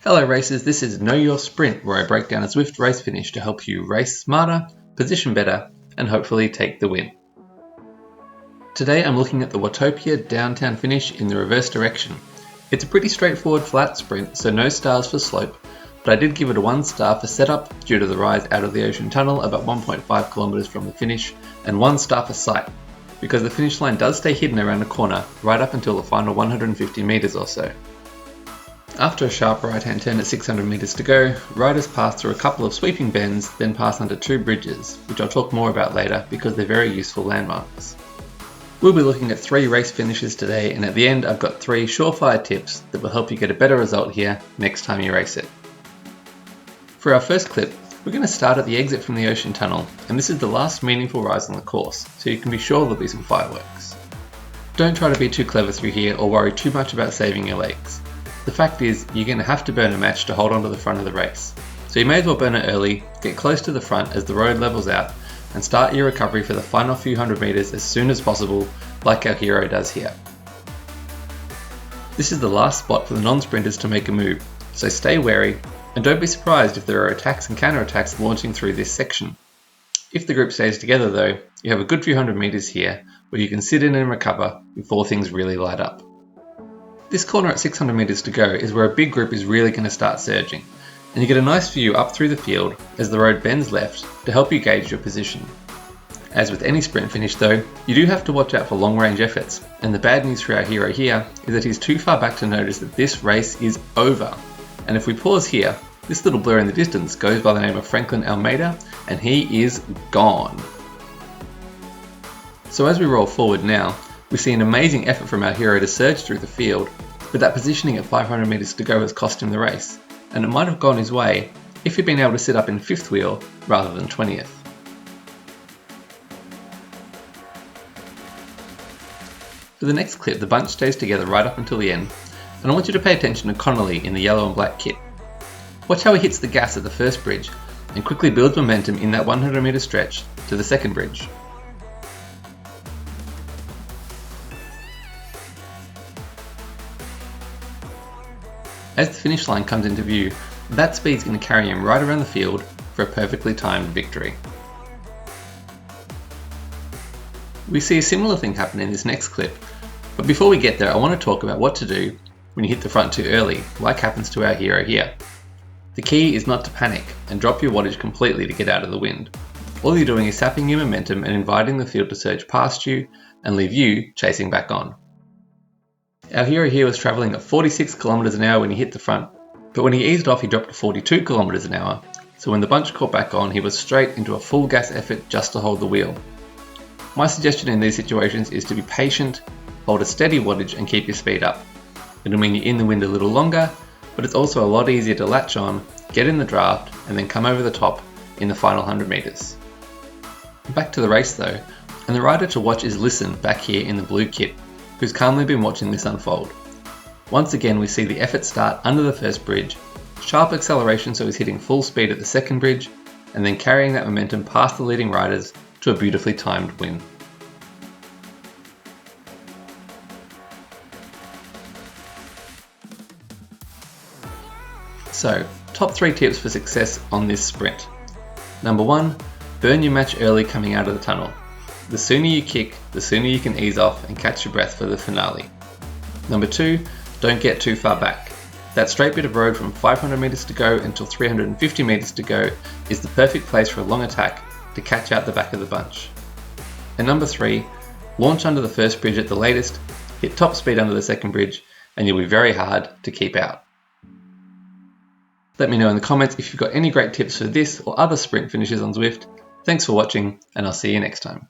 Hello racers, this is Know Your Sprint, where I break down a Zwift race finish to help you race smarter, position better, and hopefully take the win. Today I'm looking at the Watopia downtown finish in the reverse direction. It's a pretty straightforward flat sprint, so no stars for slope, but I did give it a 1 star for setup due to the rise out of the ocean tunnel about 1.5 kilometers from the finish, and 1 star for sight, because the finish line does stay hidden around the corner right up until the final 150 meters or so. After a sharp right-hand turn at 600 meters to go, riders pass through a couple of sweeping bends, then pass under 2 bridges, which I'll talk more about later because they're very useful landmarks. We'll be looking at 3 race finishes today, and at the end I've got 3 surefire tips that will help you get a better result here next time you race it. For our first clip, we're going to start at the exit from the ocean tunnel, and this is the last meaningful rise on the course, so you can be sure there'll be some fireworks. Don't try to be too clever through here or worry too much about saving your legs. The fact is, you're going to have to burn a match to hold on to the front of the race, so you may as well burn it early, get close to the front as the road levels out, and start your recovery for the final few hundred meters as soon as possible, like our hero does here. This is the last spot for the non-sprinters to make a move, so stay wary, and don't be surprised if there are attacks and counter-attacks launching through this section. If the group stays together though, you have a good few hundred meters here, where you can sit in and recover before things really light up. This corner at 600 meters to go is where a big group is really going to start surging, and you get a nice view up through the field as the road bends left to help you gauge your position. As with any sprint finish though, you do have to watch out for long range efforts, and the bad news for our hero here is that he's too far back to notice that this race is over. And if we pause here, this little blur in the distance goes by the name of Franklin Almeida, and he is gone. So as we roll forward now, we see an amazing effort from our hero to surge through the field, but that positioning at 500 meters to go has cost him the race, and it might have gone his way if he'd been able to sit up in 5th wheel rather than 20th. For the next clip, the bunch stays together right up until the end, and I want you to pay attention to Connolly in the yellow and black kit. Watch how he hits the gas at the first bridge and quickly builds momentum in that 100 meter stretch to the second bridge. As the finish line comes into view, that speed's going to carry him right around the field for a perfectly timed victory. We see a similar thing happen in this next clip, but before we get there I want to talk about what to do when you hit the front too early, like happens to our hero here. The key is not to panic and drop your wattage completely to get out of the wind. All you're doing is sapping your momentum and inviting the field to surge past you and leave you chasing back on. Our hero here was travelling at 46 km an hour when he hit the front, but when he eased off he dropped to 42 km an hour, so when the bunch caught back on he was straight into a full gas effort just to hold the wheel. My suggestion in these situations is to be patient, hold a steady wattage and keep your speed up. It'll mean you're in the wind a little longer, but it's also a lot easier to latch on, get in the draft, and then come over the top in the final 100 meters. Back to the race though, and the rider to watch is Listen back here in the blue kit, who's calmly been watching this unfold. Once again we see the effort start under the first bridge, sharp acceleration so he's hitting full speed at the second bridge, and then carrying that momentum past the leading riders to a beautifully timed win. So, top 3 tips for success on this sprint. Number 1, burn your match early coming out of the tunnel. The sooner you kick, the sooner you can ease off and catch your breath for the finale. Number 2, don't get too far back. That straight bit of road from 500 meters to go until 350 meters to go is the perfect place for a long attack to catch out the back of the bunch. And number 3, launch under the first bridge at the latest, hit top speed under the second bridge, and you'll be very hard to keep out. Let me know in the comments if you've got any great tips for this or other sprint finishes on Zwift. Thanks for watching, and I'll see you next time.